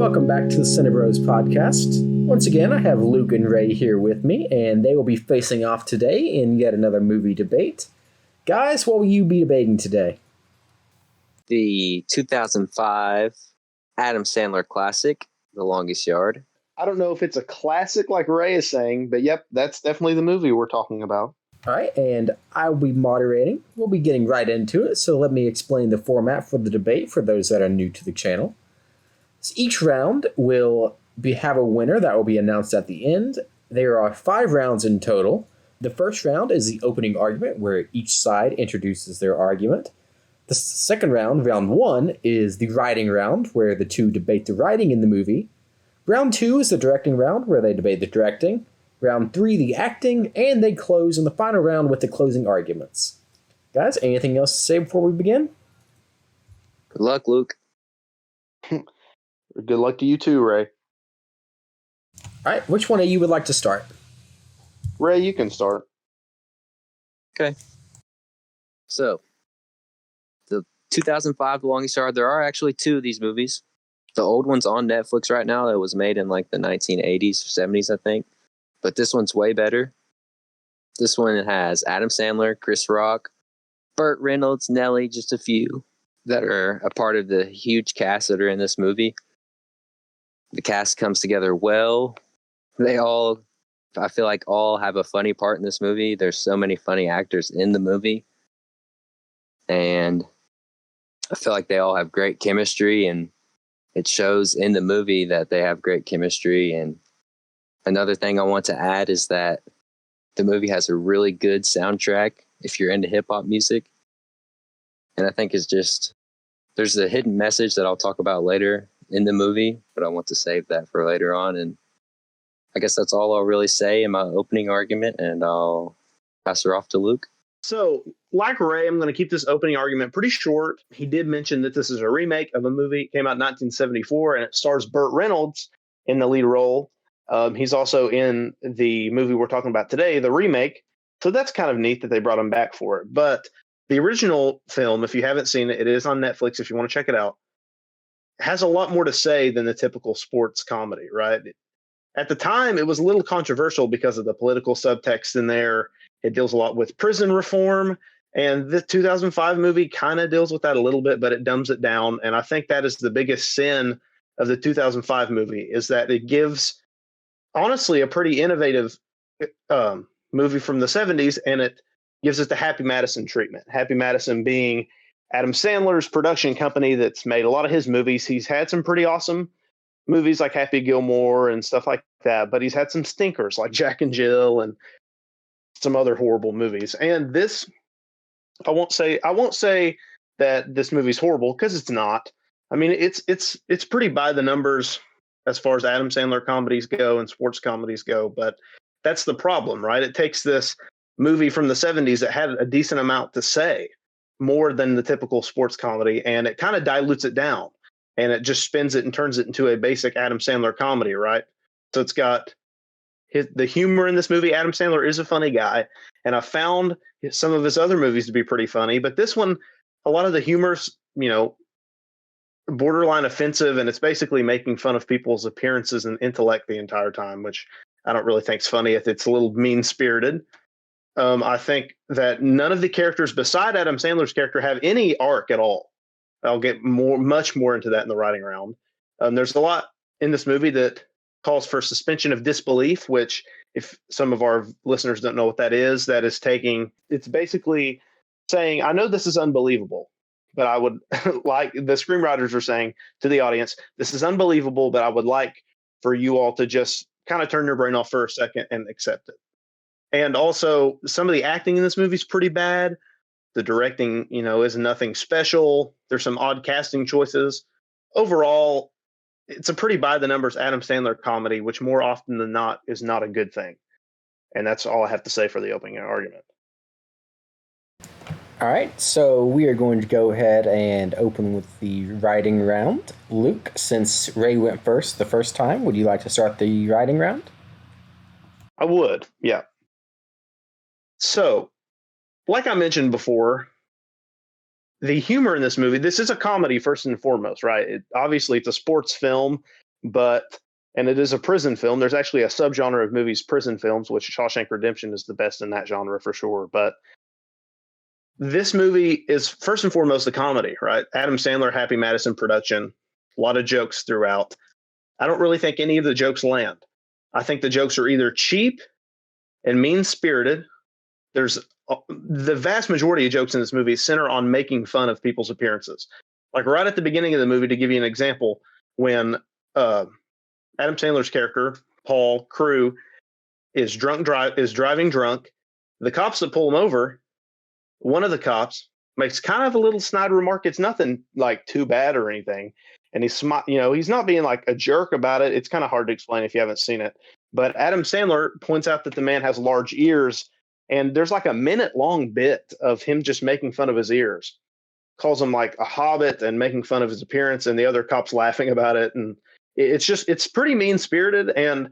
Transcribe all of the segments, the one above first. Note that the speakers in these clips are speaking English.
welcome back to the Cinebros podcast. Once again, I have Luke and Ray here with me, and they will be facing off today in yet another movie debate. Guys, what will you be debating today? The 2005 Adam Sandler classic, The Longest Yard. I don't know if it's a classic like Ray is saying, but yep, that's definitely the movie we're talking about. All right, and I will be moderating. We'll be getting right into it, so let me explain the format for the debate for those that are new to the channel. So each round will have a winner that will be announced at the end. There are 5 rounds in total. The first round is the opening argument, where each side introduces their argument. The second round, round 1, is the writing round, where the two debate the writing in the movie. Round 2 is the directing round, where they debate the directing. Round 3, the acting, and they close in the final round with the closing arguments. Guys, anything else to say before we begin? Good luck, Luke. Good luck to you too, Ray. All right, which one of you would like to start? Ray, you can start. Okay. So, the 2005 The Longest Yard, there are actually 2 of these movies. The old one's on Netflix right now. That was made in like the 1980s or 70s, I think. But this one's way better. This one has Adam Sandler, Chris Rock, Burt Reynolds, Nelly, just a few that are a part of the huge cast that are in this movie. The cast comes together well. They all, I feel like, all have a funny part in this movie. There's so many funny actors in the movie. And I feel like they all have great chemistry, and it shows in the movie that they have great chemistry. And another thing I want to add is that the movie has a really good soundtrack if you're into hip-hop music. And I think it's just, there's a hidden message that I'll talk about later in the movie, but I want to save that for later on. And I guess that's all I'll really say in my opening argument, and I'll pass her off to Luke. So, like Ray, I'm going to keep this opening argument pretty short. He did mention that this is a remake of a movie. It came out in 1974, and it stars Burt Reynolds in the lead role. He's also in the movie we're talking about today, the remake. So that's kind of neat that they brought him back for it. But the original film, if you haven't seen it, it is on Netflix if you want to check it out, has a lot more to say than the typical sports comedy, right? At the time, it was a little controversial because of the political subtext in there. It deals a lot with prison reform, and the 2005 movie kind of deals with that a little bit, but it dumbs it down. And I think that is the biggest sin of the 2005 movie, is that it gives, honestly, a pretty innovative movie from the 70s, and it gives it the Happy Madison treatment. Happy Madison being Adam Sandler's production company that's made a lot of his movies. He's had some pretty awesome movies like Happy Gilmore and stuff like that, but he's had some stinkers like Jack and Jill and some other horrible movies. And this, I won't say that this movie's horrible, because it's not. I mean, it's pretty by the numbers as far as Adam Sandler comedies go and sports comedies go, but that's the problem, right? It takes this movie from the 70s that had a decent amount to say, more than the typical sports comedy, and it kind of dilutes it down, and it just spins it and turns it into a basic Adam Sandler comedy, right? So it's got the humor in this movie. Adam Sandler is a funny guy, and I found some of his other movies to be pretty funny, but this one, a lot of the humor's, borderline offensive, and it's basically making fun of people's appearances and intellect the entire time, which I don't really think is funny. It's a little mean-spirited. I think that none of the characters beside Adam Sandler's character have any arc at all. I'll get much more into that in the writing round. There's a lot in this movie that calls for suspension of disbelief, which, if some of our listeners don't know what that is it's basically saying, I know this is unbelievable, but I would like, the screenwriters are saying to the audience, this is unbelievable, but I would like for you all to just kind of turn your brain off for a second and accept it. And also, some of the acting in this movie is pretty bad. The directing, is nothing special. There's some odd casting choices. Overall, it's a pretty by the numbers Adam Sandler comedy, which more often than not is not a good thing. And that's all I have to say for the opening argument. All right, so we are going to go ahead and open with the writing round. Luke, since Ray went first the first time, would you like to start the writing round? I would, yeah. So, like I mentioned before, the humor in this movie, this is a comedy first and foremost, right? Obviously, it's a sports film, and it is a prison film. There's actually a subgenre of movies, prison films, which Shawshank Redemption is the best in that genre for sure. But this movie is first and foremost a comedy, right? Adam Sandler, Happy Madison production, a lot of jokes throughout. I don't really think any of the jokes land. I think the jokes are either cheap and mean-spirited. There's the vast majority of jokes in this movie center on making fun of people's appearances. Like right at the beginning of the movie, to give you an example, when Adam Sandler's character, Paul Crewe, is driving drunk, the cops that pull him over, one of the cops makes kind of a little snide remark. It's nothing like too bad or anything. And he's not being like a jerk about it. It's kind of hard to explain if you haven't seen it. But Adam Sandler points out that the man has large ears, and there's like a minute-long bit of him just making fun of his ears. Calls him like a hobbit and making fun of his appearance, and the other cops laughing about it. And it's pretty mean-spirited, and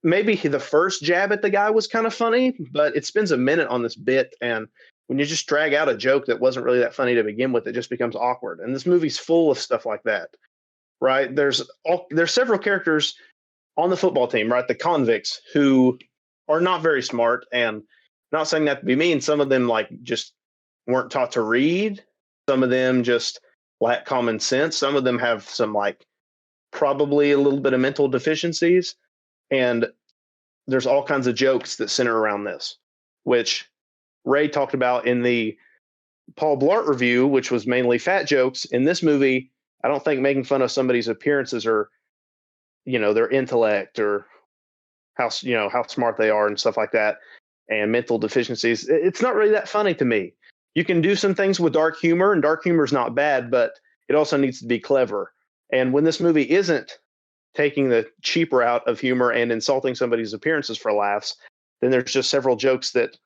maybe the first jab at the guy was kind of funny, but it spends a minute on this bit, and when you just drag out a joke that wasn't really that funny to begin with, it just becomes awkward. And this movie's full of stuff like that, right? There's several characters on the football team, right? The convicts, who are not very smart, and not saying that to be mean. Some of them like just weren't taught to read. Some of them just lack common sense. Some of them have some like probably a little bit of mental deficiencies. And there's all kinds of jokes that center around this, which Ray talked about in the Paul Blart review, which was mainly fat jokes. In this movie, I don't think making fun of somebody's appearances or, their intellect or how smart they are and stuff like that, and mental deficiencies, it's not really that funny to me. You can do some things with dark humor, and dark humor is not bad, but it also needs to be clever. And when this movie isn't taking the cheap route of humor and insulting somebody's appearances for laughs, then there's just several jokes that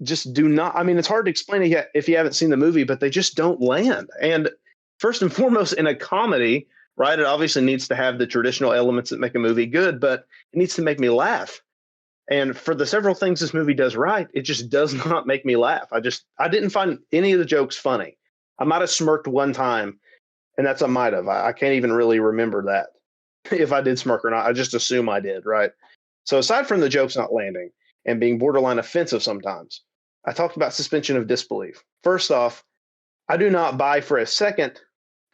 just do not. I mean, it's hard to explain it if you haven't seen the movie, but they just don't land. And first and foremost, in a comedy, right, it obviously needs to have the traditional elements that make a movie good, but it needs to make me laugh. And for the several things this movie does right, it just does not make me laugh. I didn't find any of the jokes funny. I might have smirked one time, and that's a might have. I can't even really remember that, if I did smirk or not. I just assume I did, right? So aside from the jokes not landing and being borderline offensive sometimes, I talked about suspension of disbelief. First off, I do not buy for a second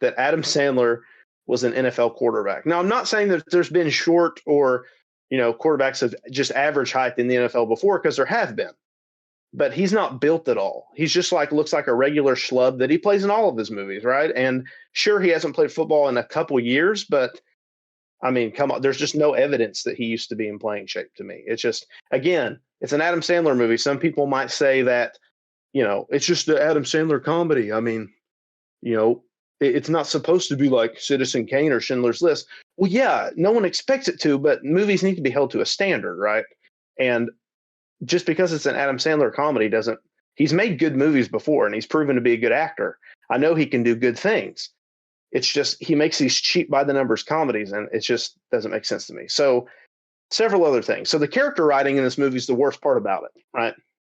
that Adam Sandler was an NFL quarterback. Now, I'm not saying that there's been short or quarterbacks of just average height in the NFL before, because there have been. But he's not built at all. He's just looks like a regular schlub that he plays in all of his movies, right? And sure, he hasn't played football in a couple years, but I mean, come on, there's just no evidence that he used to be in playing shape to me. It's just, again, it's an Adam Sandler movie. Some people might say that, it's just the Adam Sandler comedy. I mean, it's not supposed to be like Citizen Kane or Schindler's List. Well, yeah, no one expects it to, but movies need to be held to a standard, right? And just because it's an Adam Sandler comedy he's made good movies before, and he's proven to be a good actor. I know he can do good things. It's just, he makes these cheap by the numbers comedies, and it just doesn't make sense to me. So several other things. So the character writing in this movie is the worst part about it, right?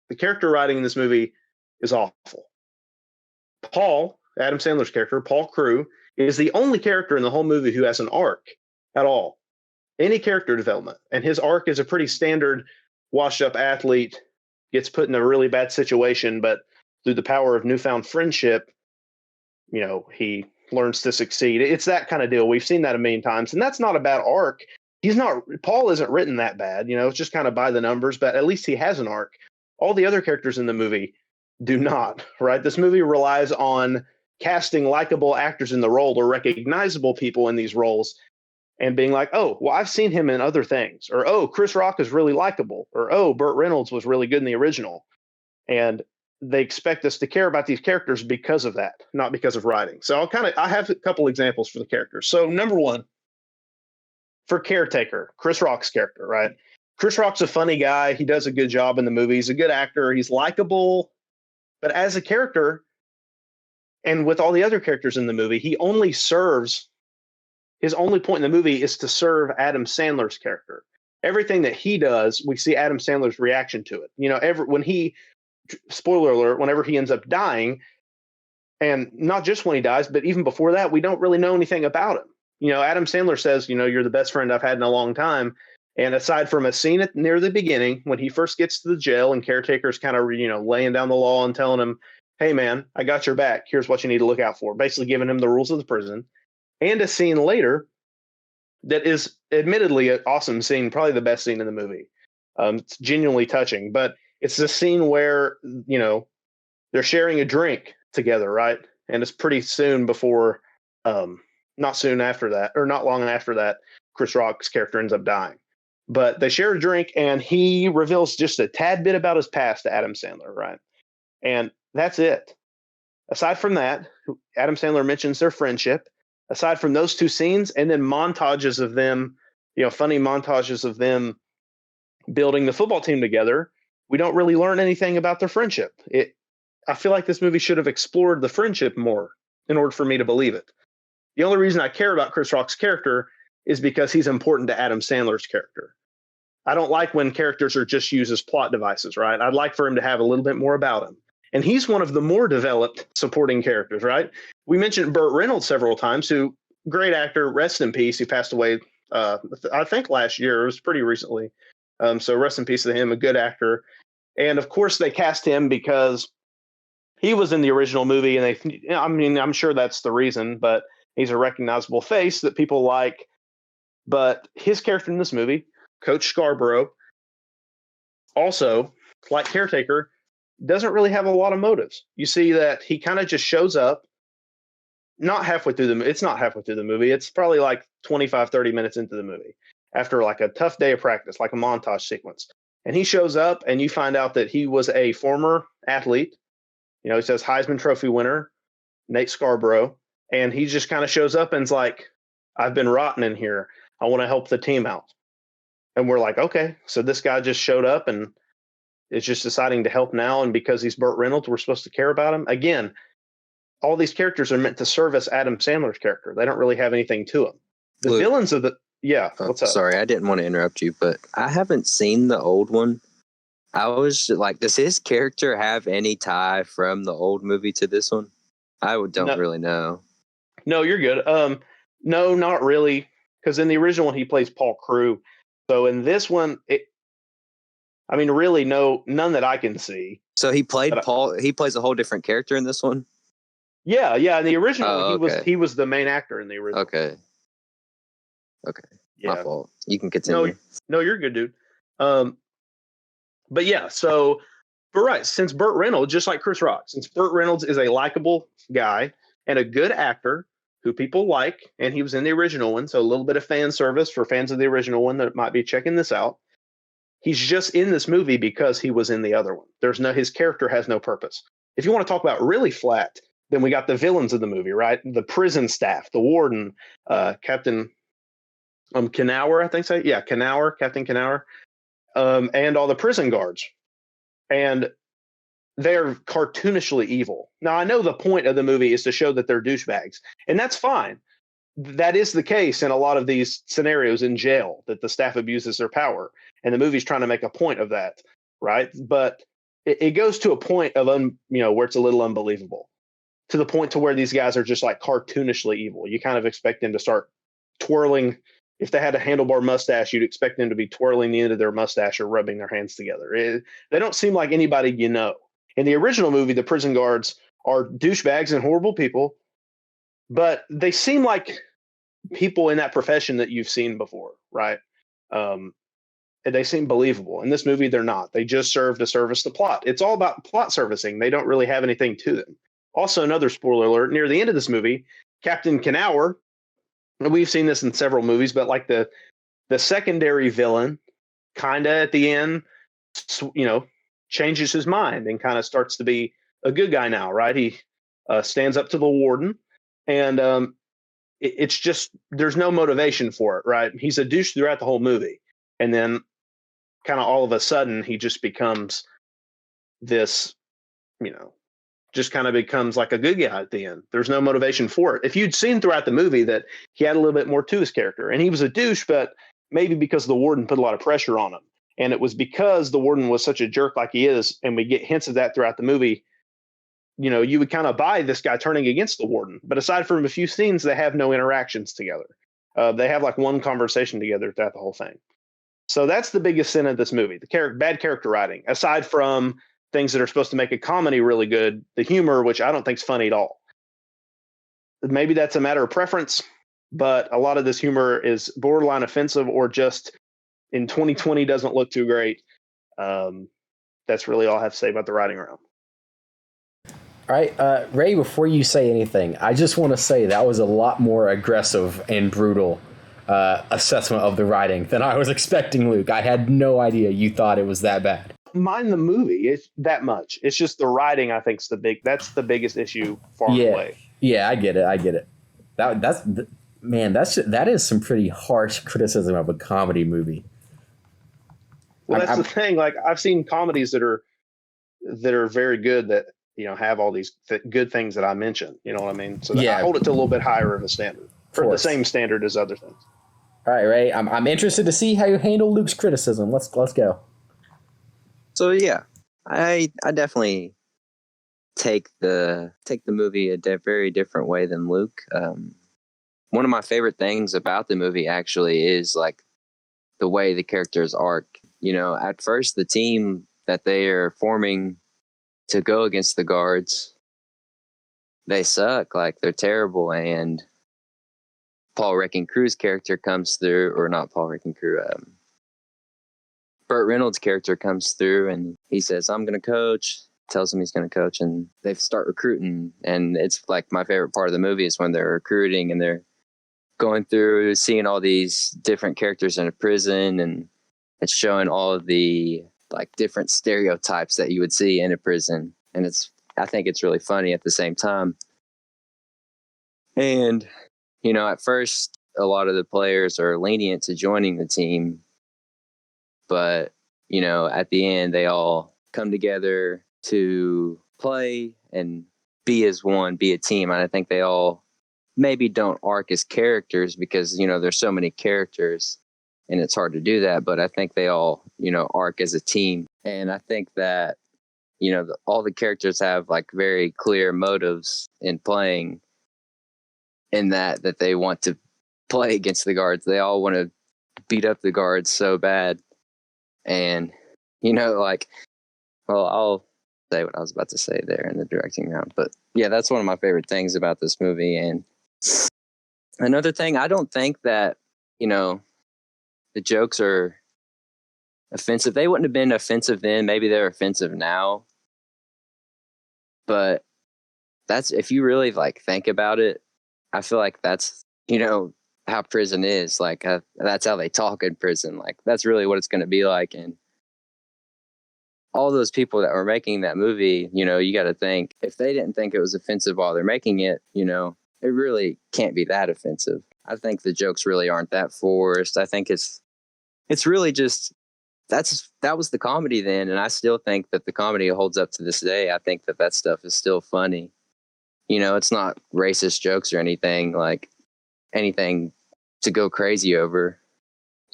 The character writing in this movie is awful. Paul, Adam Sandler's character, Paul Crewe, is the only character in the whole movie who has an arc at all. Any character development. And his arc is a pretty standard washed up athlete, gets put in a really bad situation, but through the power of newfound friendship, he learns to succeed. It's that kind of deal. We've seen that a million times, and that's not a bad arc. Paul isn't written that bad, it's just kind of by the numbers, but at least he has an arc. All the other characters in the movie do not, right? This movie relies on casting likable actors in the role, or recognizable people in these roles, and being like, oh, well, I've seen him in other things, or, oh, Chris Rock is really likable, or, oh, Burt Reynolds was really good in the original. And they expect us to care about these characters because of that, not because of writing. So I have a couple examples for the characters. So number one, for Caretaker, Chris Rock's character, right? Chris Rock's a funny guy. He does a good job in the movie. He's a good actor. He's likable. But as a character, and with all the other characters in the movie, his only point in the movie is to serve Adam Sandler's character. Everything that he does, we see Adam Sandler's reaction to it. Spoiler alert, whenever he ends up dying, and not just when he dies, but even before that, we don't really know anything about him. Adam Sandler says, you're the best friend I've had in a long time. And aside from a scene near the beginning, when he first gets to the jail and caretaker's kind of, laying down the law and telling him, hey, man, I got your back. Here's what you need to look out for. Basically giving him the rules of the prison. And a scene later that is admittedly an awesome scene, probably the best scene in the movie. It's genuinely touching. But it's the scene where, they're sharing a drink together, right? And it's pretty soon before, not soon after that, or not long after that, Chris Rock's character ends up dying. But they share a drink, and he reveals just a tad bit about his past to Adam Sandler, right? And that's it. Aside from that, Adam Sandler mentions their friendship. Aside from those two scenes, and then montages of them, funny montages of them building the football team together, we don't really learn anything about their friendship. I feel like this movie should have explored the friendship more in order for me to believe it. The only reason I care about Chris Rock's character is because he's important to Adam Sandler's character. I don't like when characters are just used as plot devices, right? I'd like for him to have a little bit more about him. And he's one of the more developed supporting characters, right? We mentioned Burt Reynolds several times, who, great actor, rest in peace. He passed away, I think last year. It was pretty recently. So rest in peace to him, a good actor. And of course they cast him because he was in the original movie, and I'm sure that's the reason, but he's a recognizable face that people like. But his character in this movie, Coach Scarborough, also, like Caretaker, doesn't really have a lot of motives. You see that he kind of just shows up, not halfway through it's not halfway through the movie. It's probably like 25, 30 minutes into the movie after like a tough day of practice, like a montage sequence. And he shows up, and you find out that he was a former athlete. He says Heisman Trophy winner, Nate Scarborough. And he just kind of shows up and's like, I've been rotten in here. I want to help the team out. And we're like, okay, so this guy just showed up and is just deciding to help now. And because he's Burt Reynolds, we're supposed to care about him. Again, all these characters are meant to service Adam Sandler's character. They don't really have anything to him. The Luke, villains of what's up? Sorry, I didn't want to interrupt you, but I haven't seen the old one. I was like, does his character have any tie from the old movie to this one? I don't really know. No, you're good. No, not really. Because in the original one, he plays Paul Crewe. So in this one, really, none that I can see. So he played Paul. He plays a whole different character in this one. Yeah. In the original, he was the main actor in the original. Okay. Yeah. My fault. You can continue. No, you're good, dude. But yeah, since Burt Reynolds, just like Chris Rock, since Burt Reynolds is a likable guy and a good actor who people like, and he was in the original one, so a little bit of fan service for fans of the original one that might be checking this out. He's just in this movie because he was in the other one. His character has no purpose. If you want to talk about really flat, then we got the villains of the movie, right? The prison staff, the warden, Captain Knauer, I think so. Yeah, Captain Knauer. And all the prison guards. And they're cartoonishly evil. Now, I know the point of the movie is to show that they're douchebags, and that's fine. That is the case in a lot of these scenarios in jail, that the staff abuses their power, and the movie's trying to make a point of that, right? But it goes to a point of where it's a little unbelievable, to the point to where these guys are just like cartoonishly evil. You kind of expect them to start twirling. If they had a handlebar mustache, you'd expect them to be twirling the end of their mustache or rubbing their hands together. They don't seem like anybody you know. In the original movie, the prison guards are douchebags and horrible people, but they seem like people in that profession that you've seen before, right? They seem believable. In this movie, they're not. They just serve to service the plot. It's all about plot servicing. They don't really have anything to them. Also, another spoiler alert, near the end of this movie, Captain Knauer, we've seen this in several movies, but like the secondary villain kind of at the end, changes his mind and kind of starts to be a good guy now, right? He stands up to the warden, and it's just, there's no motivation for it, right? He's a douche throughout the whole movie. And then kind of all of a sudden he just becomes this, just kind of becomes like a good guy at the end. There's no motivation for it. If you'd seen throughout the movie that he had a little bit more to his character, and he was a douche, but maybe because the warden put a lot of pressure on him. And it was because the warden was such a jerk like he is, and we get hints of that throughout the movie, you would kind of buy this guy turning against the warden. But aside from a few scenes, they have no interactions together. They have like one conversation together throughout the whole thing. So that's the biggest sin of this movie: bad character writing. Aside from things that are supposed to make a comedy really good, the humor, which I don't think is funny at all. Maybe that's a matter of preference, but a lot of this humor is borderline offensive or just in 2020 doesn't look too great. That's really all I have to say about the writing around. All right, Ray, before you say anything, I just want to say that was a lot more aggressive and brutal assessment of the writing than I was expecting, Luke. I had no idea you thought it was that bad. Mind the movie, it's that much. It's just the writing, I think, that's the biggest issue far away. Yeah, I get it. That is some pretty harsh criticism of a comedy movie. Well, that's the thing. Like, I've seen comedies that are very good that, you know, have all these good things that I mentioned. You know what I mean? So I hold it to a little bit higher of a standard, for the same standard as other things. All right, Ray. I'm interested to see how you handle Luke's criticism. Let's go. So yeah, I definitely take the movie a very different way than Luke. One of my favorite things about the movie actually is like the way the characters arc. You know, at first the team that they are forming to go against the guards, they suck. Like, they're terrible. And Paul Wrecking Crew's character comes through, or not Paul Wrecking Crew, Burt Reynolds' character comes through and he says, I'm going to coach, tells him he's going to coach, and they start recruiting. And it's like my favorite part of the movie is when they're recruiting and they're going through, seeing all these different characters in a prison, and it's showing all of the like different stereotypes that you would see in a prison. And I think it's really funny at the same time. And, you know, at first, a lot of the players are lenient to joining the team. But, you know, at the end, they all come together to play and be as one, be a team. And I think they all maybe don't arc as characters because, you know, there's so many characters and it's hard to do that. But I think they all, you know, arc as a team. And I think that, you know, all the characters have like very clear motives in playing, in that they want to play against the guards. They all want to beat up the guards so bad. And, you know, like, well, I'll say what I was about to say there in the directing round. But yeah, that's one of my favorite things about this movie. And another thing, I don't think that, you know, the jokes are offensive. They wouldn't have been offensive then. Maybe they're offensive now. But that's, if you really like think about it, I feel like that's, you know, how prison is. Like, that's how they talk in prison. Like, that's really what it's going to be like. And all those people that were making that movie, you know, you got to think, if they didn't think it was offensive while they're making it, you know, it really can't be that offensive. I think the jokes really aren't that forced. I think it's really just, that was the comedy then. And I still think that the comedy holds up to this day. I think that stuff is still funny. You know, it's not racist jokes or anything to go crazy over.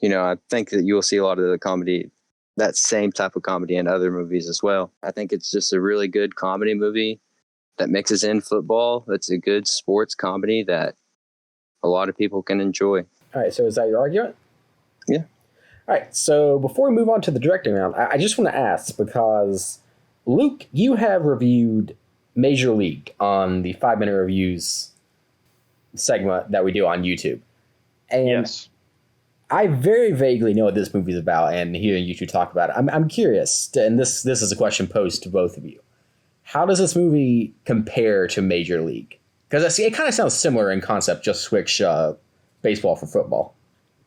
You know, I think that you'll see a lot of the comedy, that same type of comedy in other movies as well. I think it's just a really good comedy movie that mixes in football. It's a good sports comedy that a lot of people can enjoy. All right, so is that your argument? Yeah. All right, so before we move on to the directing round, I just want to ask, because Luke, you have reviewed Major League on the 5-minute reviews segment that we do on YouTube. And yes. I very vaguely know what this movie is about, and hearing you two talk about it, I'm curious, and this is a question posed to both of you. How does this movie compare to Major League? Because it kind of sounds similar in concept, just switch baseball for football.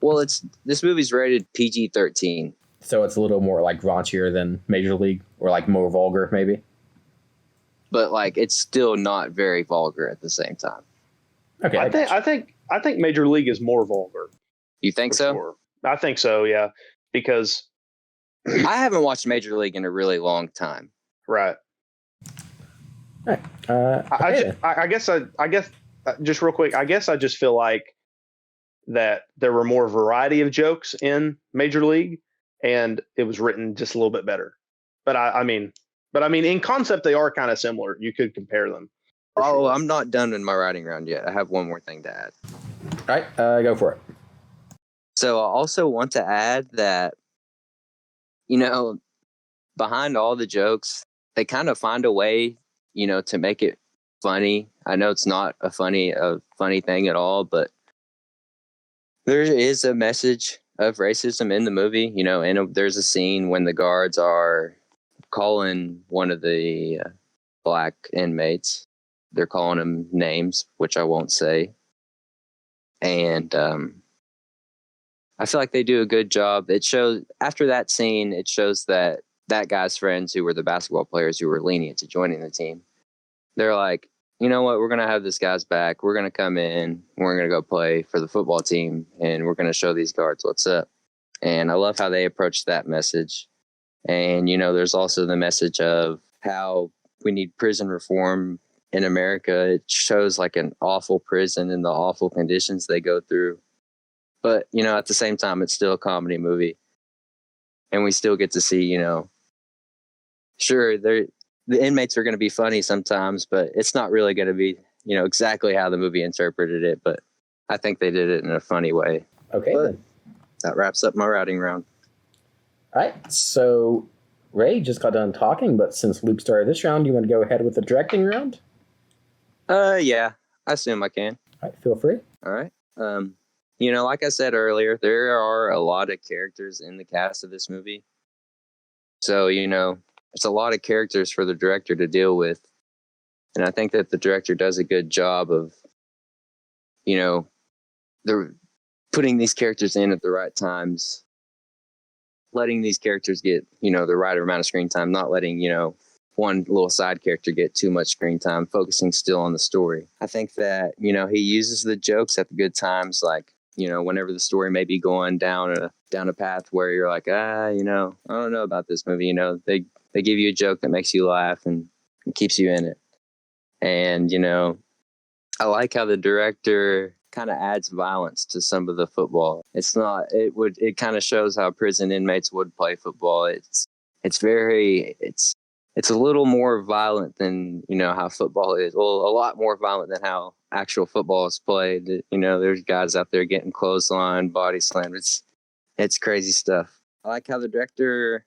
Well, this movie's rated PG-13. So it's a little more like raunchier than Major League, or like more vulgar, maybe? But like, it's still not very vulgar at the same time. Okay. I think Major League is more vulgar. You think so? Sure. I think so, yeah. Because I haven't watched Major League in a really long time. Right. All right. I guess just real quick, I guess I just feel like that there were more variety of jokes in Major League, and it was written just a little bit better. But I mean, in concept, they are kind of similar. You could compare them. Oh, sure. I'm not done in my writing round yet. I have one more thing to add. All right, go for it. So I also want to add that, behind all the jokes, they kind of find a way, to make it funny. I know it's not a funny thing at all, but there is a message of racism in the movie, and there's a scene when the guards are calling one of the black inmates. They're calling him names, which I won't say. And I feel like they do a good job. It shows after that scene, it shows that guy's friends, who were the basketball players who were lenient to joining the team, they're like, you know what, we're going to have this guy's back. We're going to come in, we're going to go play for the football team, and we're going to show these guards what's up. And I love how they approach that message. And, there's also the message of how we need prison reform in America. It shows like an awful prison and the awful conditions they go through. But, at the same time, it's still a comedy movie. And we still get to see, sure, the inmates are going to be funny sometimes, but it's not really going to be, exactly how the movie interpreted it. But I think they did it in a funny way. Okay, then. That wraps up my routing round. All right, so Ray just got done talking, but since Luke started this round, do you want to go ahead with the directing round? Yeah, I assume I can. All right, feel free. All right. Like I said earlier, there are a lot of characters in the cast of this movie. So, it's a lot of characters for the director to deal with. And I think that the director does a good job of, they're putting these characters in at the right times, letting these characters get, the right amount of screen time, not letting, one little side character get too much screen time, focusing still on the story. I think that, he uses the jokes at the good times, like, whenever the story may be going down a path where you're like, I don't know about this movie. They give you a joke that makes you laugh and keeps you in it. And, I like how the director kind of adds violence to some of the football. It kind of shows how prison inmates would play football. It's a little more violent than, how football is. Well, a lot more violent than how actual football is played. There's guys out there getting clothesline, body slammed. It's crazy stuff. I like how the director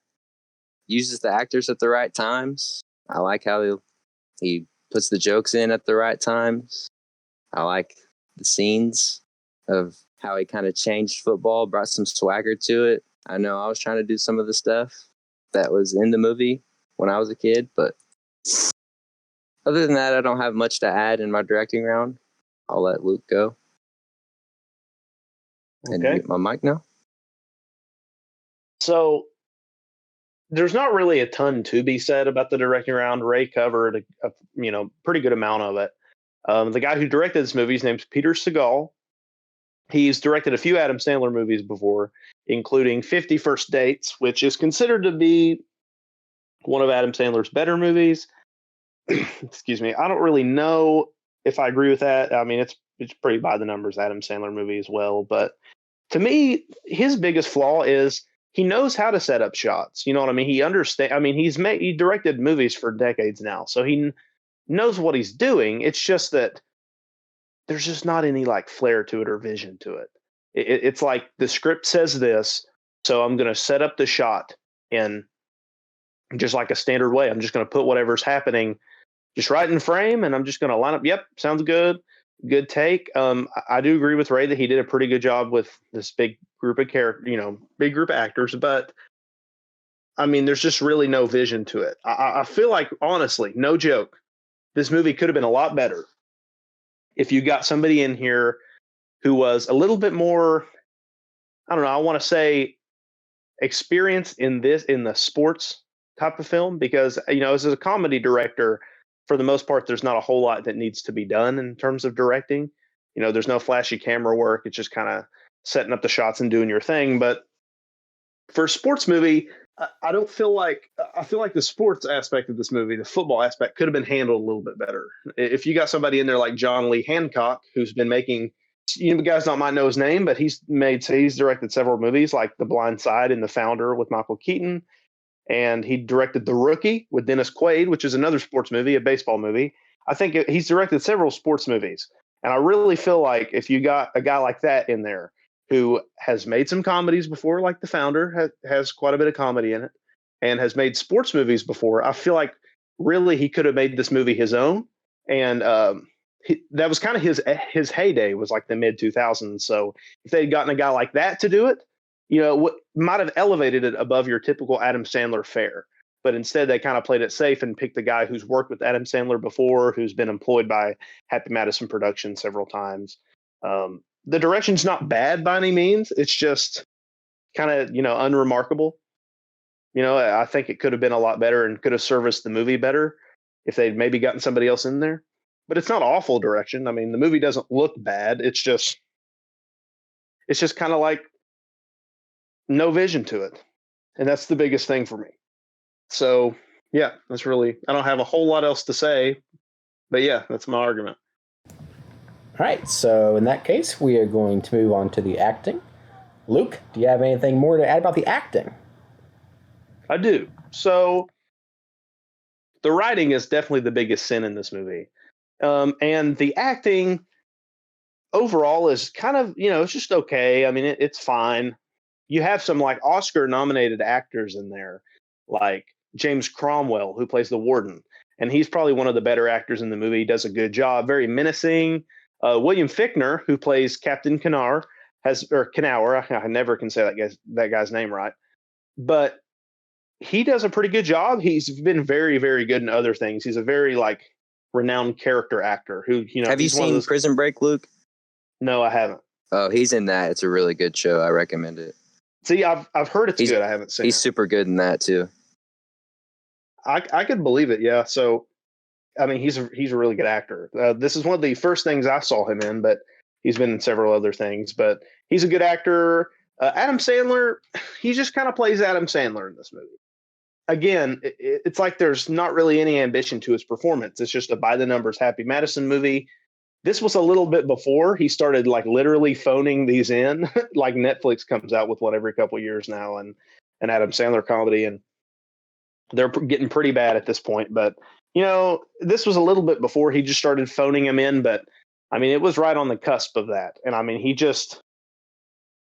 uses the actors at the right times. I like how he puts the jokes in at the right times. I like the scenes of how he kind of changed football, brought some swagger to it. I know I was trying to do some of the stuff that was in the movie when I was a kid, but other than that, I don't have much to add in my directing round. I'll let Luke go. And mute my mic now. So there's not really a ton to be said about the directing round. Ray covered a pretty good amount of it. The guy who directed this movie, his name's Peter Segal. He's directed a few Adam Sandler movies before, including 50 First Dates, which is considered to be one of Adam Sandler's better movies. Excuse me. I don't really know if I agree with that. I mean, it's pretty by the numbers Adam Sandler movie as well. But to me, his biggest flaw is he knows how to set up shots. You know what I mean? He understands. I mean, he directed movies for decades now, so he knows what he's doing. It's just that there's just not any like flair to it or vision to it. It's like the script says this, so I'm going to set up the shot in just like a standard way. I'm just going to put whatever's happening just right in frame, and I'm just going to line up. Yep, sounds good. Good take. I do agree with Ray that he did a pretty good job with this big group of big group of actors, but I mean, there's just really no vision to it. I feel like, honestly, no joke, this movie could have been a lot better if you got somebody in here who was a little bit more, I don't know, I want to say experienced in the sports type of film, because, as a comedy director, for the most part, there's not a whole lot that needs to be done in terms of directing. There's no flashy camera work. It's just kind of setting up the shots and doing your thing. But for a sports movie, I feel like the sports aspect of this movie, the football aspect, could have been handled a little bit better. If you got somebody in there like John Lee Hancock, who's been making, the guys don't might know his name, but he's directed several movies like The Blind Side and The Founder with Michael Keaton. And he directed The Rookie with Dennis Quaid, which is another sports movie, a baseball movie. I think he's directed several sports movies. And I really feel like if you got a guy like that in there who has made some comedies before, like The Founder has quite a bit of comedy in it, and has made sports movies before, I feel like really he could have made this movie his own. And that was kind of his heyday, was like the mid 2000s. So if they had gotten a guy like that to do it, what might have elevated it above your typical Adam Sandler fare. But instead, they kind of played it safe and picked a guy who's worked with Adam Sandler before, who's been employed by Happy Madison Productions several times. The direction's not bad by any means. It's just kind of, unremarkable. I think it could have been a lot better and could have serviced the movie better if they'd maybe gotten somebody else in there. But it's not awful direction. I mean, the movie doesn't look bad. It's just kind of like no vision to it. And that's the biggest thing for me. So, yeah, I don't have a whole lot else to say, but yeah, that's my argument. All right, so in that case, we are going to move on to the acting. Luke, do you have anything more to add about the acting? I do. So, the writing is definitely the biggest sin in this movie. And the acting overall is kind of, it's just okay. I mean, it's fine. You have some like Oscar nominated actors in there, like James Cromwell, who plays the warden. And he's probably one of the better actors in the movie. He does a good job, very menacing. William Fichtner, who plays Captain Knauer, I never can say that guy's name right. But he does a pretty good job. He's been very, very good in other things. He's a very renowned character actor who, Have you seen Prison Break, Luke? No, I haven't. Oh, he's in that. It's a really good show. I recommend it. See, I've heard it's good. I haven't seen it. He's super good in that too. I could believe it. Yeah. So, I mean, he's a really good actor. This is one of the first things I saw him in, but he's been in several other things. But he's a good actor. Adam Sandler, he just kind of plays Adam Sandler in this movie. Again, it's like there's not really any ambition to his performance. It's just a by the numbers Happy Madison movie. This was a little bit before he started literally phoning these in. Like Netflix comes out with one every couple of years now, and an Adam Sandler comedy, and they're getting pretty bad at this point. But this was a little bit before he just started phoning him in. But I mean, it was right on the cusp of that. And I mean, he just,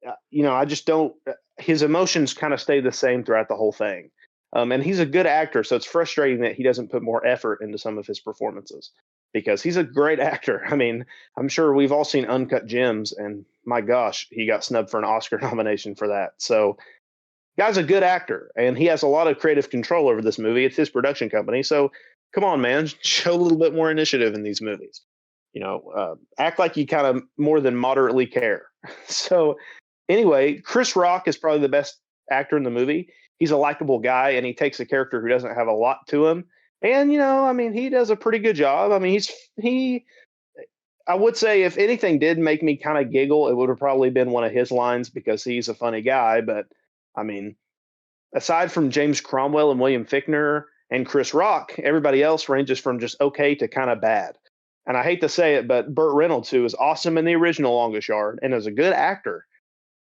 I just don't. His emotions kind of stay the same throughout the whole thing. And he's a good actor, so it's frustrating that he doesn't put more effort into some of his performances, because he's a great actor. I mean, I'm sure we've all seen Uncut Gems, and my gosh, he got snubbed for an Oscar nomination for that. So, guy's a good actor, and he has a lot of creative control over this movie. It's his production company, so come on, man, show a little bit more initiative in these movies. Act like you kind of more than moderately care. So, anyway, Chris Rock is probably the best actor in the movie. He's a likable guy, and he takes a character who doesn't have a lot to him. And, he does a pretty good job. I mean, I would say if anything did make me kind of giggle, it would have probably been one of his lines, because he's a funny guy. But I mean, aside from James Cromwell and William Fichtner and Chris Rock, everybody else ranges from just okay to kind of bad. And I hate to say it, but Burt Reynolds, who is awesome in the original Longest Yard and is a good actor,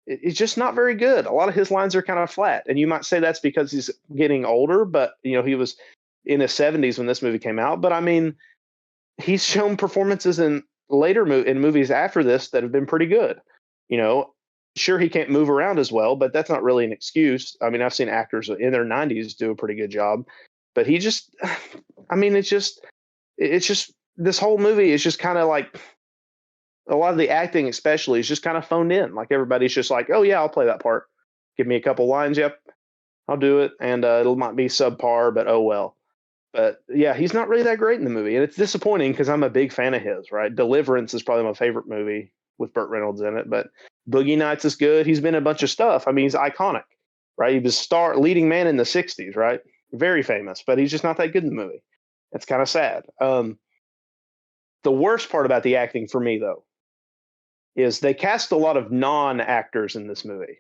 it's just not very good. A lot of his lines are kind of flat. And you might say that's because he's getting older, but he was in his 70s when this movie came out. But I mean, he's shown performances in later in movies after this that have been pretty good. Sure, he can't move around as well, but that's not really an excuse. I mean, I've seen actors in their 90s do a pretty good job, but he just, I mean, it's just this whole movie is just kind of like, a lot of the acting especially is just kind of phoned in. Like, everybody's just like, oh yeah, I'll play that part. Give me a couple lines. Yep, I'll do it. And it might be subpar, but oh well. But yeah, he's not really that great in the movie. And it's disappointing, because I'm a big fan of his, right? Deliverance is probably my favorite movie with Burt Reynolds in it, but Boogie Nights is good. He's been in a bunch of stuff. I mean, he's iconic, right? He was leading man in the 60s, right? Very famous, but he's just not that good in the movie. It's kind of sad. The worst part about the acting for me, though, is they cast a lot of non-actors in this movie,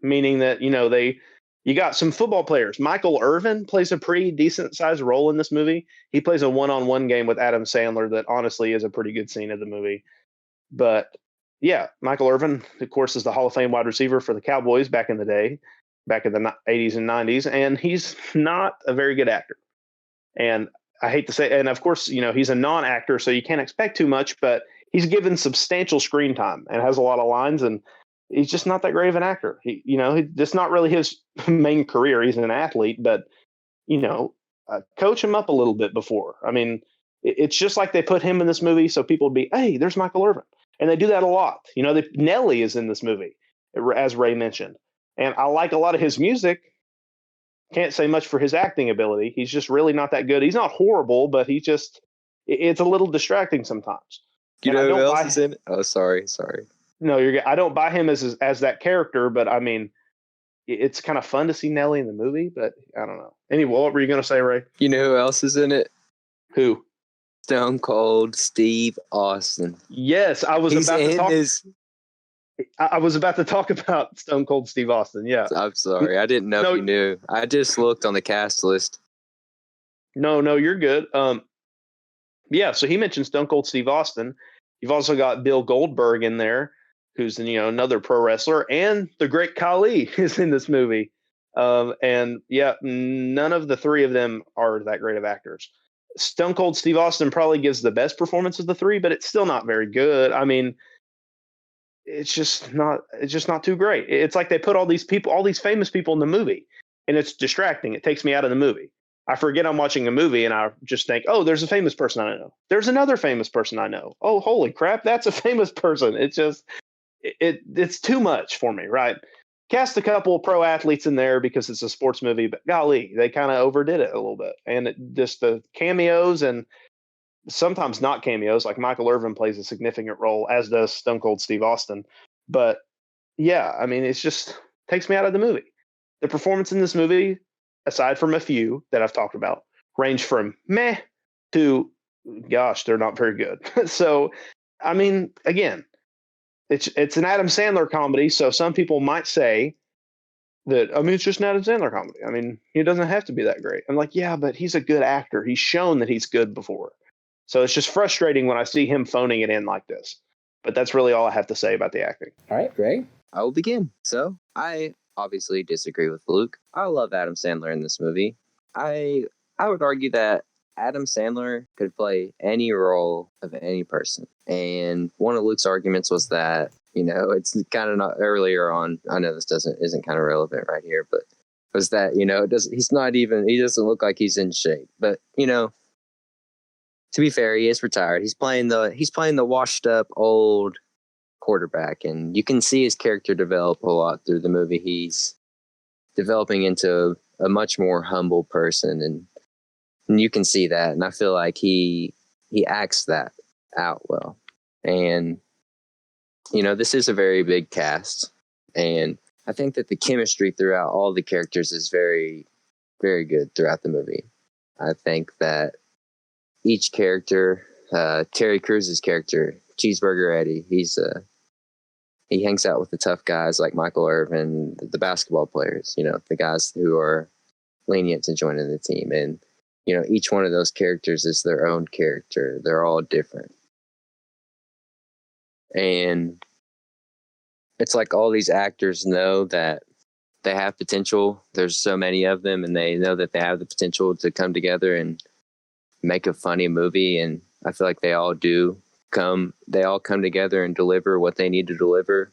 meaning that, you got some football players. Michael Irvin plays a pretty decent sized role in this movie. He plays a one-on-one game with Adam Sandler that honestly is a pretty good scene of the movie. But yeah, Michael Irvin, of course, is the Hall of Fame wide receiver for the Cowboys back in the day, back in the 80s and 90s. And he's not a very good actor. And I hate to say, and of course, he's a non-actor, so you can't expect too much, but he's given substantial screen time and has a lot of lines, and he's just not that great of an actor. That's not really his main career. He's an athlete, but coach him up a little bit before. I mean, it's just like they put him in this movie so people would be, hey, there's Michael Irvin. And they do that a lot. Nelly is in this movie, as Ray mentioned. And I like a lot of his music. Can't say much for his acting ability. He's just really not that good. He's not horrible, but it's a little distracting sometimes. You know who else is in it? Oh, sorry. No, I don't buy him as that character, but I mean, it's kind of fun to see Nelly in the movie, but I don't know. Anyway, what were you going to say, Ray? You know who else is in it? Who? Stone Cold Steve Austin. Yes, I was about to talk about Stone Cold Steve Austin. Yeah. I'm sorry. I didn't know if you knew. I just looked on the cast list. No, you're good. Yeah, so he mentioned Stone Cold Steve Austin. You've also got Bill Goldberg in there, who's another pro wrestler, and the great Khali is in this movie. And yeah, none of the three of them are that great of actors. Stone Cold Steve Austin probably gives the best performance of the three, but it's still not very good. I mean, it's just not too great. It's like they put all these famous people in the movie, and it's distracting. It takes me out of the movie. I forget I'm watching a movie, and I just think, oh, there's a famous person I know. There's another famous person I know. Oh, holy crap, that's a famous person. It's just, it's too much for me, right? Cast a couple of pro athletes in there because it's a sports movie, but golly, they kind of overdid it a little bit. And just the cameos and sometimes not cameos, like Michael Irvin plays a significant role, as does Stone Cold Steve Austin. But yeah, I mean, it's just takes me out of the movie. The performance in this movie, aside from a few that I've talked about, range from meh to, gosh, they're not very good. So, I mean, again, it's an Adam Sandler comedy, so some people might say that, I mean, it's just an Adam Sandler comedy. I mean, he doesn't have to be that great. I'm like, yeah, but he's a good actor. He's shown that he's good before. So it's just frustrating when I see him phoning it in like this. But that's really all I have to say about the acting. All right, Ray. I will begin. So I obviously disagree with Luke. I love Adam Sandler in this movie. I would argue that Adam Sandler could play any role of any person. And one of Luke's arguments was that, it's kind of not earlier on. I know this isn't kind of relevant right here, but was that, he doesn't look like he's in shape. But, to be fair, he is retired. He's playing the washed up old quarterback, and you can see his character develop a lot through the movie. He's developing into a much more humble person, and you can see that. And I feel like he acts that out well. And, this is a very big cast, and I think that the chemistry throughout all the characters is very, very good throughout the movie. I think that each character, Terry Crews's character, Cheeseburger Eddie, he hangs out with the tough guys like Michael Irvin, the basketball players, the guys who are lenient to joining the team. And, each one of those characters is their own character. They're all different. And it's like all these actors know that they have potential. There's so many of them, and they know that they have the potential to come together and make a funny movie. And I feel like they all come together and deliver what they need to deliver.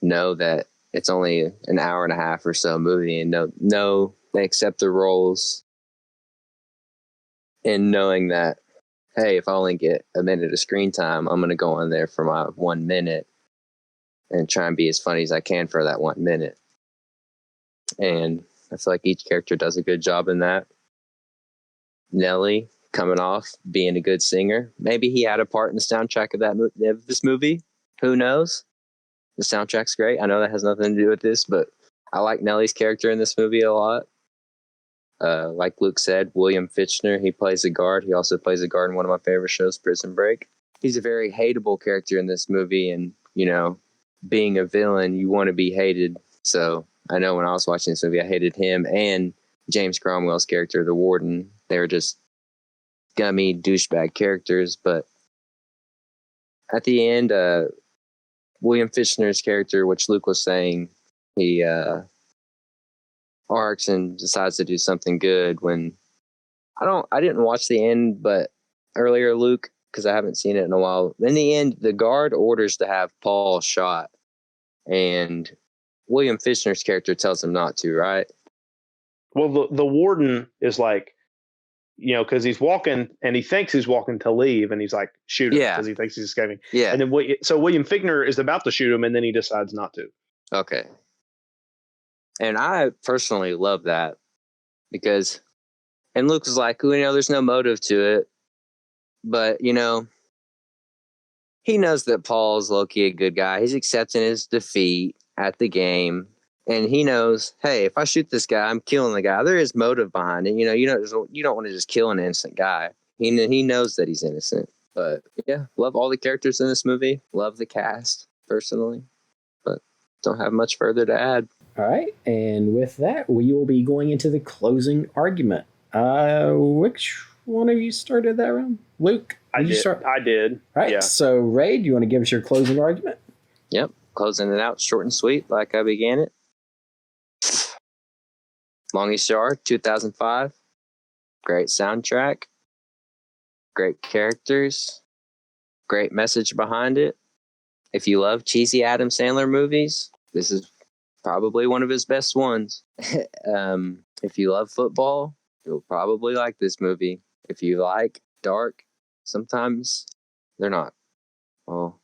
Know that it's only an hour and a half or so movie, and know they accept the roles, and knowing that, hey, if I only get a minute of screen time, I'm going to go on there for my 1 minute and try and be as funny as I can for that 1 minute. And I feel like each character does a good job in that. Nelly coming off being a good singer. Maybe he had a part in the soundtrack of this movie. Who knows? The soundtrack's great. I know that has nothing to do with this, but I like Nelly's character in this movie a lot. Like Luke said, William Fichtner, he plays a guard. He also plays a guard in one of my favorite shows, Prison Break. He's a very hateable character in this movie, and, being a villain, you want to be hated. So I know when I was watching this movie, I hated him and James Cromwell's character, the warden. They were just gummy douchebag characters. But at the end, William Fichtner's character, which Luke was saying, he arcs and decides to do something good when I didn't watch the end, but earlier, Luke, because I haven't seen it in a while. In the end, the guard orders to have Paul shot, and William Fichtner's character tells him not to, right? Well, the warden is like, because he's walking and he thinks he's walking to leave, and he's like, shoot him because he thinks he's escaping. Yeah. And then so William Fichtner is about to shoot him, and then he decides not to. Okay. And I personally love that because, and Luke was like, there's no motive to it, but he knows that Paul's low-key a good guy. He's accepting his defeat at the game. And he knows, hey, if I shoot this guy, I'm killing the guy. There is motive behind it. You don't want to just kill an innocent guy. He knows that he's innocent. But yeah, love all the characters in this movie. Love the cast, personally. But don't have much further to add. All right. And with that, we will be going into the closing argument. Which one of you started that round? Luke? I did. All right. Yeah. So, Ray, do you want to give us your closing argument? Yep. Closing it out short and sweet like I began it. Longest Yard, 2005. Great soundtrack. Great characters. Great message behind it. If you love cheesy Adam Sandler movies, this is probably one of his best ones. If you love football, you'll probably like this movie. If you like dark, sometimes they're not. Well,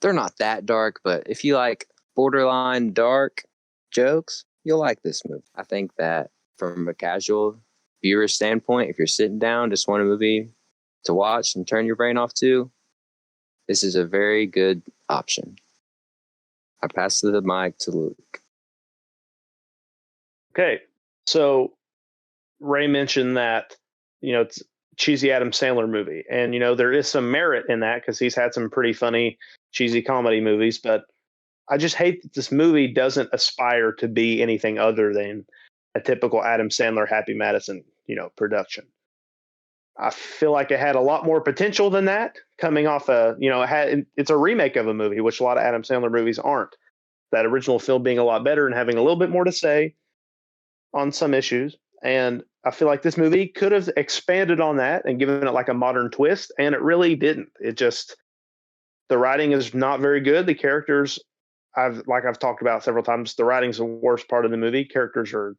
they're not that dark, but if you like borderline dark jokes, you'll like this movie. I think that from a casual viewer standpoint, if you're sitting down, just want a movie to watch and turn your brain off to, this is a very good option. I pass the mic to Luke. Okay. So Ray mentioned that, it's a cheesy Adam Sandler movie. And, there is some merit in that because he's had some pretty funny, cheesy comedy movies, but I just hate that this movie doesn't aspire to be anything other than a typical Adam Sandler Happy Madison, production. I feel like it had a lot more potential than that coming off it's a remake of a movie, which a lot of Adam Sandler movies aren't. That original film being a lot better and having a little bit more to say on some issues. And I feel like this movie could have expanded on that and given it like a modern twist. And it really didn't. The writing is not very good. The characters, I've talked about several times, the writing's the worst part of the movie. Characters are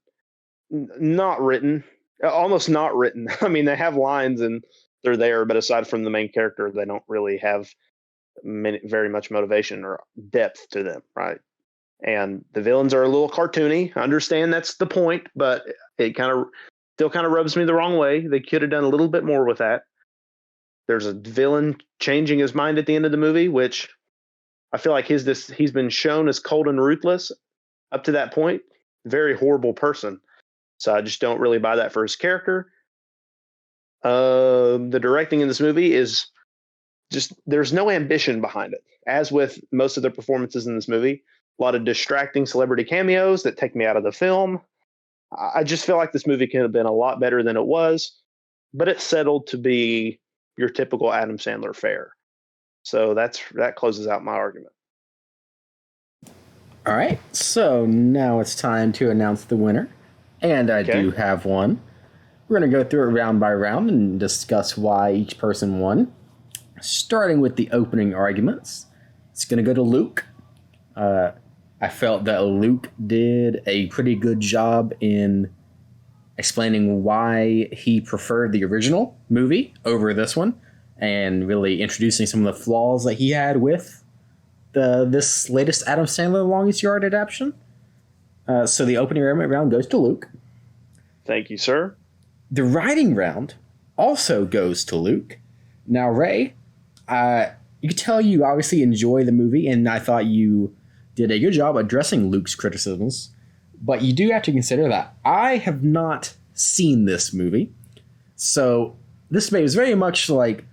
not written, almost not written. I mean, they have lines and they're there, but aside from the main character, they don't really have very much motivation or depth to them, right? And the villains are a little cartoony. I understand that's the point, but it still kind of rubs me the wrong way. They could have done a little bit more with that. There's a villain changing his mind at the end of the movie, which I feel like he's been shown as cold and ruthless up to that point. Very horrible person. So I just don't really buy that for his character. The directing in this movie is just, there's no ambition behind it. As with most of the performances in this movie, a lot of distracting celebrity cameos that take me out of the film. I just feel like this movie could have been a lot better than it was, but it settled to be your typical Adam Sandler fare. So that closes out my argument. All right, so now it's time to announce the winner, and I do have one. We're going to go through it round by round and discuss why each person won. Starting with the opening arguments, it's going to go to Luke. I felt that Luke did a pretty good job in explaining why he preferred the original movie over this one, and really introducing some of the flaws that he had with this latest Adam Sandler Longest Yard adaptation. So the opening round goes to Luke. Thank you, sir. The writing round also goes to Luke. Now, Ray, you could tell you obviously enjoy the movie, and I thought you did a good job addressing Luke's criticisms, but you do have to consider that I have not seen this movie. So this movie is very much like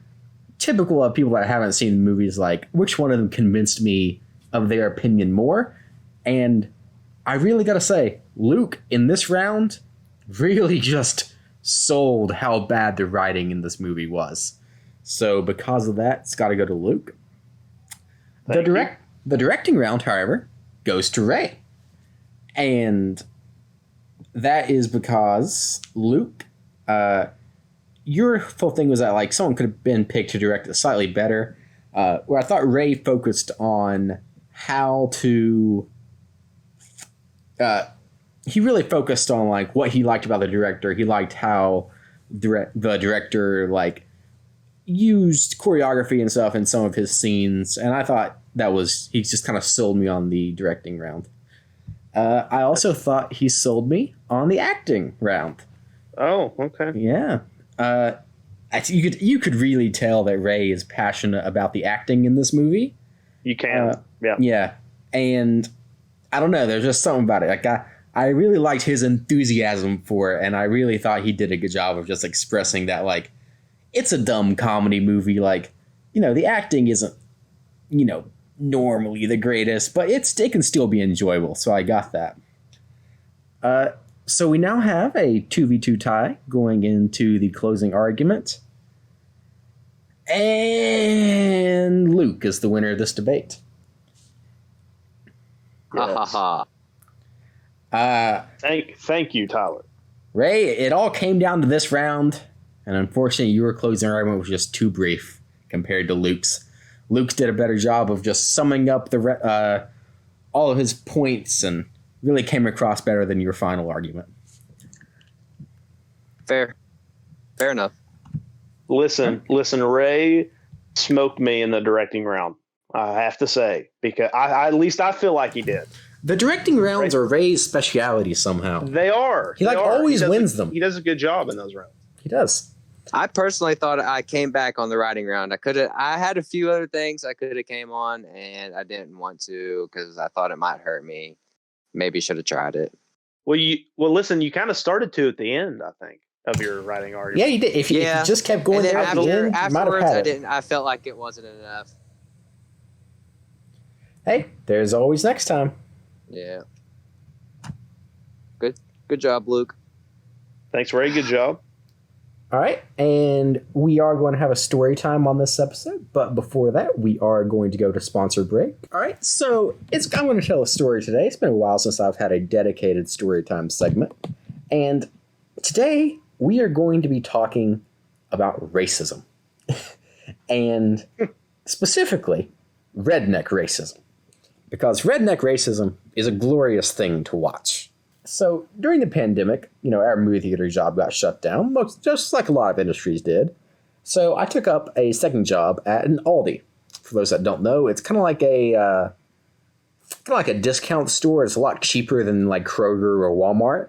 typical of people that haven't seen movies, like which one of them convinced me of their opinion more. And I really got to say, Luke in this round really just sold how bad the writing in this movie was. So because of that, it's got to go to Luke. The directing round, however, goes to Ray. And that is because Luke, your full thing was that like someone could have been picked to direct it slightly better. Where I thought Ray focused on how to. He really focused on like what he liked about the director. He liked how the director like used choreography and stuff in some of his scenes, and I thought he just kind of sold me on the directing round. I also thought he sold me on the acting round. Oh, okay. Yeah. You could really tell that Ray is passionate about the acting in this movie. You can. Yeah. Yeah. And I don't know, there's just something about it. Like I really liked his enthusiasm for it, and I really thought he did a good job of just expressing that like it's a dumb comedy movie. Like, the acting isn't, normally the greatest, but it can still be enjoyable. So I got that. So we now have a 2v2 tie going into the closing argument. And Luke is the winner of this debate. Ha ha ha. Thank you, Tyler. Ray, it all came down to this round, and unfortunately your closing argument was just too brief compared to Luke's. Luke did a better job of just summing up all of his points and really came across better than your final argument. Fair enough. Listen, Ray smoked me in the directing round, I have to say, because at least I feel like he did. The directing rounds are Ray's speciality somehow. They are. He always wins them. He does a good job in those rounds. He does. I personally thought I came back on the writing round. I had a few other things I could have came on, and I didn't want to because I thought it might hurt me. Maybe should have tried it. Well, listen, you kind of started to at the end, I think, of your writing argument. Yeah, you did. If you just kept going there at the end, afterwards, I felt like it wasn't enough. Hey, there's always next time. Yeah. Good job, Luke. Thanks, Ray. Good job. All right, and we are going to have a story time on this episode, but before that, we are going to go to sponsor break. All right, so I'm going to tell a story today. It's been a while since I've had a dedicated story time segment, and today we are going to be talking about racism, and specifically redneck racism, because redneck racism is a glorious thing to watch. So during the pandemic, our movie theater job got shut down, just like a lot of industries did. So I took up a second job at an Aldi. For those that don't know, it's kind of like a discount store. It's a lot cheaper than like Kroger or Walmart.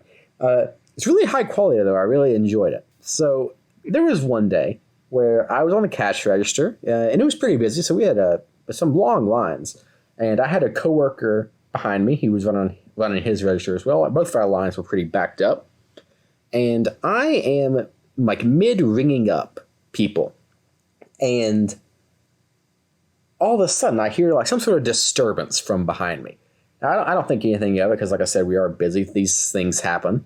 It's really high quality though. I really enjoyed it. So there was one day where I was on the cash register, and it was pretty busy. So we had some long lines, and I had a coworker behind me. He was running his register as well. Both of our lines were pretty backed up. And I am like mid-ringing up people. And all of a sudden I hear like some sort of disturbance from behind me. Now, I don't think anything of it because like I said, we are busy. These things happen.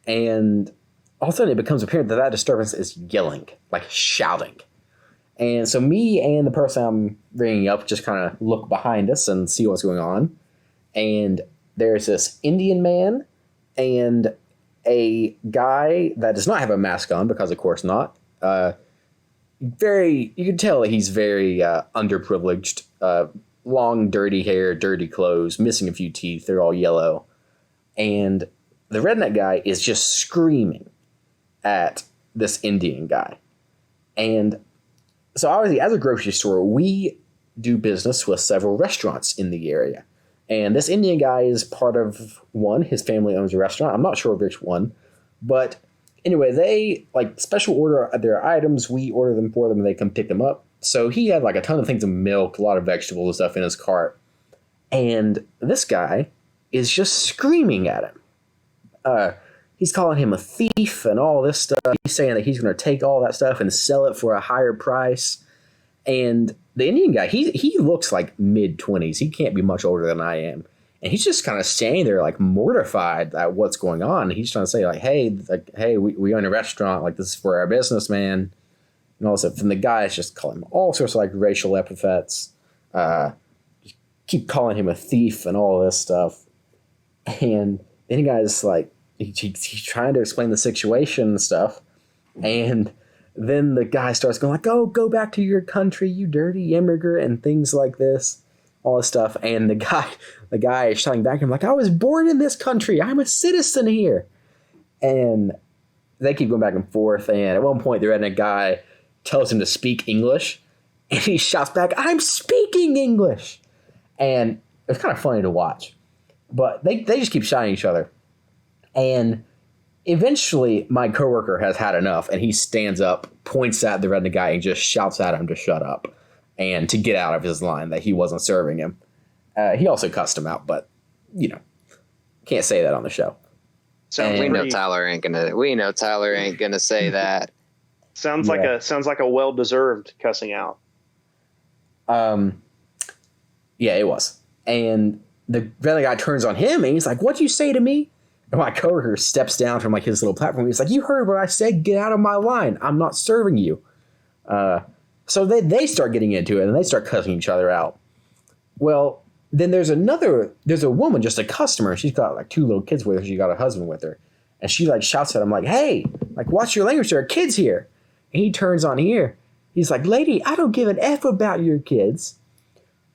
And all of a sudden it becomes apparent that disturbance is yelling, like shouting. And so me and the person I'm ringing up just kind of look behind us and see what's going on. And there's this Indian man and a guy that does not have a mask on, because of course not. You can tell he's very underprivileged. Long, dirty hair, dirty clothes, missing a few teeth. They're all yellow. And the redneck guy is just screaming at this Indian guy. And so obviously, as a grocery store, we do business with several restaurants in the area. And this Indian guy is part of one. His family owns a restaurant. I'm not sure which one. But anyway, they like special order their items. We order them for them and they come pick them up. So he had like a ton of things of milk, a lot of vegetables and stuff in his cart. And this guy is just screaming at him. He's calling him a thief and all this stuff. He's saying that he's going to take all that stuff and sell it for a higher price. And the Indian guy, he looks like mid-20s. He can't be much older than I am. And he's just kind of standing there like mortified at what's going on. And he's trying to say like, hey, we own a restaurant. Like, this is for our business, man. And all this stuff. And the guys just call him all sorts of like racial epithets. Keep calling him a thief and all this stuff. And then the guy's like, he's trying to explain the situation and stuff. And then the guy starts going like, "Oh, go back to your country, you dirty immigrant," and things like this, all this stuff. And the guy is shouting back at him like, "I was born in this country. I'm a citizen here." And they keep going back and forth. And at one point, the redneck guy tells him to speak English, and he shouts back, "I'm speaking English." And it's kind of funny to watch, but they just keep shouting at each other. And eventually, my coworker has had enough, and he stands up, points at the redneck guy, and just shouts at him to shut up and to get out of his line that he wasn't serving him. He also cussed him out, but can't say that on the show. We know Tyler ain't gonna say that. Sounds like a well-deserved cussing out. Yeah, it was. And the redneck guy turns on him, and he's like, "What'd you say to me?" And my coworker steps down from like his little platform. He's like, "You heard what I said. Get out of my line. I'm not serving you." So they start getting into it, and they start cussing each other out. Well, then there's a woman, just a customer. She's got like 2 little kids with her. She got a husband with her. And she like shouts at him like, "Hey, like, watch your language. There are kids here." And he turns on here. He's like, "Lady, I don't give an F about your kids."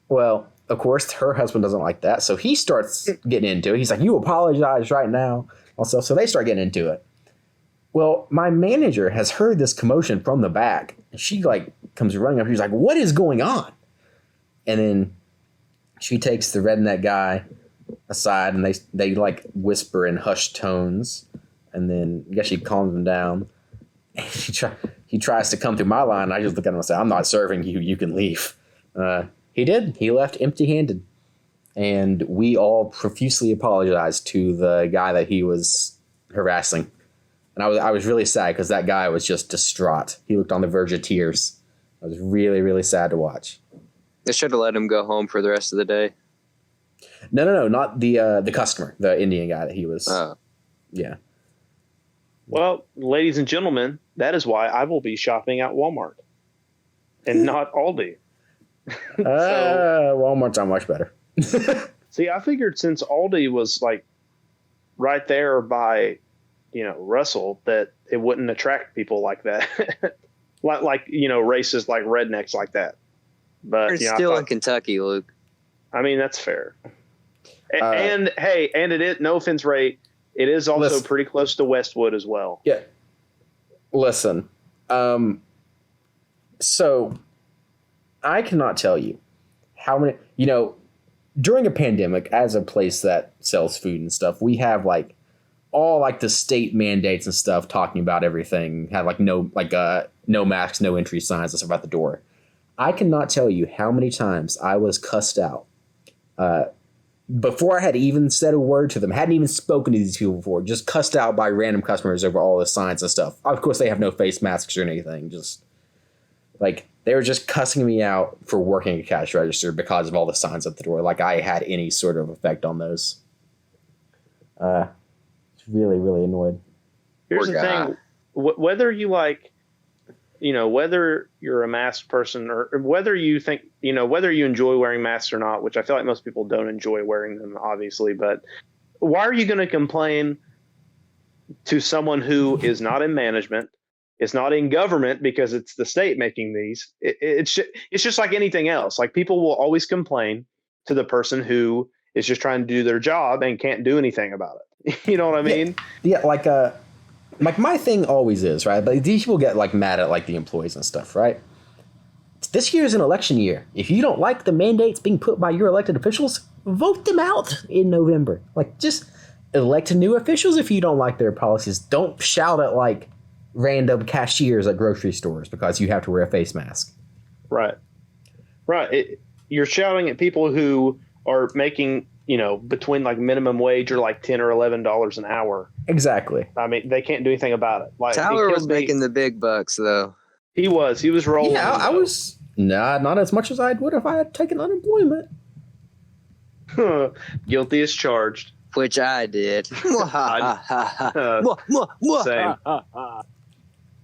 Well, of course, her husband doesn't like that. So he starts getting into it. He's like, "You apologize right now." Also, so they start getting into it. Well, my manager has heard this commotion from the back. And she like comes running up. She's like, "What is going on?" And then she takes the redneck guy aside, and they like whisper in hushed tones. And then I guess she calms him down. And he tries to come through my line. I just look at him and say, "I'm not serving you. You can leave." He did. He left empty-handed. And we all profusely apologized to the guy that he was harassing. And I was really sad because that guy was just distraught. He looked on the verge of tears. I was really, really sad to watch. They should have let him go home for the rest of the day. No, not the customer, the Indian guy that he was. Yeah. Well, ladies and gentlemen, that is why I will be shopping at Walmart and not Aldi. Walmart's not much better. See, I figured since Aldi was like right there by, Russell, that it wouldn't attract people like that, like races like rednecks like that. But it's still in Kentucky, Luke. I mean, that's fair. And it is, no offense, Ray, it is also pretty close to Westwood as well. Yeah. Listen, so I cannot tell you how many, during a pandemic, as a place that sells food and stuff, we have like all like the state mandates and stuff talking about everything, have like no masks, no entry signs and stuff at the door. I cannot tell you how many times I was cussed out before I had even said a word to them, hadn't even spoken to these people before, just cussed out by random customers over all the signs and stuff. Of course, they have no face masks or anything. Just like they were just cussing me out for working a cash register because of all the signs at the door. Like I had any sort of effect on those. It's really, really annoyed. Here's the thing. Whether you like, whether you're a masked person or whether you think, whether you enjoy wearing masks or not, which I feel like most people don't enjoy wearing them, obviously, but why are you going to complain to someone who is not in management, is not in government because it's the state making these? It's just like anything else. Like people will always complain to the person who is just trying to do their job and can't do anything about it. You know what I mean? Yeah, like my thing always is, right? But these people get like mad at like the employees and stuff, right? This year is an election year. If you don't like the mandates being put by your elected officials, vote them out in November. Like just elect new officials if you don't like their policies. Don't shout at like random cashiers at grocery stores because you have to wear a face mask. Right. You're shouting at people who are making, between like minimum wage or like $10 or $11 an hour. Exactly. I mean, they can't do anything about it. Like Tyler was making the big bucks though. He was rolling. Yeah, I was not as much as I would if I had taken unemployment. Guilty as charged. Which I did. Same.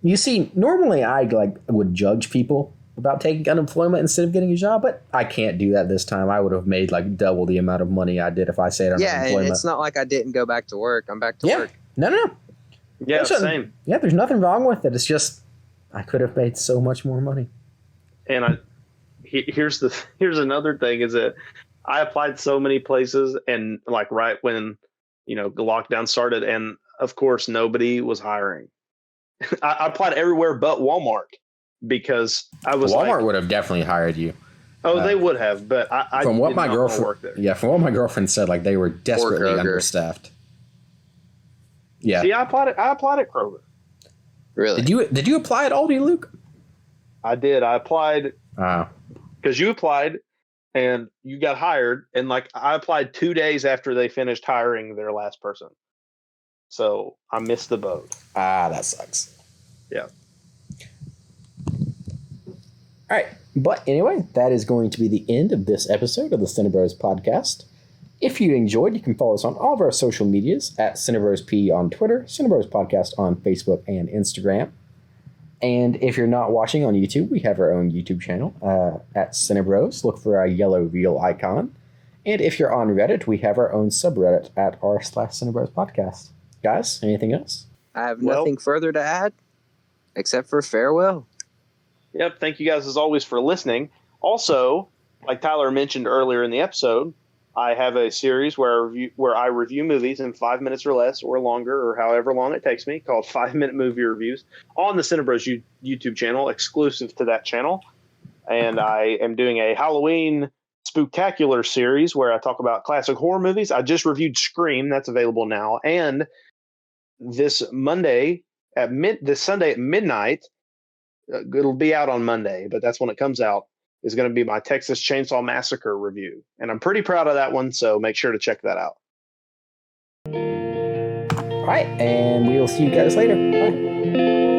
You see, normally I would judge people about taking unemployment instead of getting a job, but I can't do that this time. I would have made like double the amount of money I did if I stayed on unemployment. Yeah, and it's not like I didn't go back to work. I'm back to work. No. Yeah, same. Yeah, there's nothing wrong with it. It's just I could have made so much more money. And here's another thing is that I applied so many places, and like right when the lockdown started, and of course nobody was hiring. I applied everywhere but Walmart because I was Walmart would have definitely hired you. Oh, they would have, but I from what did my not girlfriend work there. Yeah, from what my girlfriend said, like they were desperately Kroger. understaffed. Yeah. See, I applied at Kroger. Really? Did you apply at Aldi, Luke? I did. I applied Wow. because you applied and you got hired, and like I applied 2 days after they finished hiring their last person. So I missed the boat. That sucks. Yeah. All right. But anyway, that is going to be the end of this episode of the Cinebros podcast. If you enjoyed, you can follow us on all of our social medias at CinebrosP on Twitter, Cinebros Podcast on Facebook and Instagram. And if you're not watching on YouTube, we have our own YouTube channel at Cinebros. Look for our yellow wheel icon. And if you're on Reddit, we have our own subreddit at r/Cinebros Podcast. Guys, anything else? I have nothing further to add except for farewell. Yep. Thank you guys as always for listening. Also, like Tyler mentioned earlier in the episode, I have a series where I review movies in 5 minutes or less or longer or however long it takes me, called 5-Minute Movie Reviews on the Cinebros YouTube channel, exclusive to that channel. And I am doing a Halloween spooktacular series where I talk about classic horror movies. I just reviewed Scream. That's available now. And this Sunday at midnight, it'll be out on Monday, but that's when it comes out, is going to be my Texas Chainsaw Massacre review. And I'm pretty proud of that one, so make sure to check that out. All right, and we will see you guys later. Bye.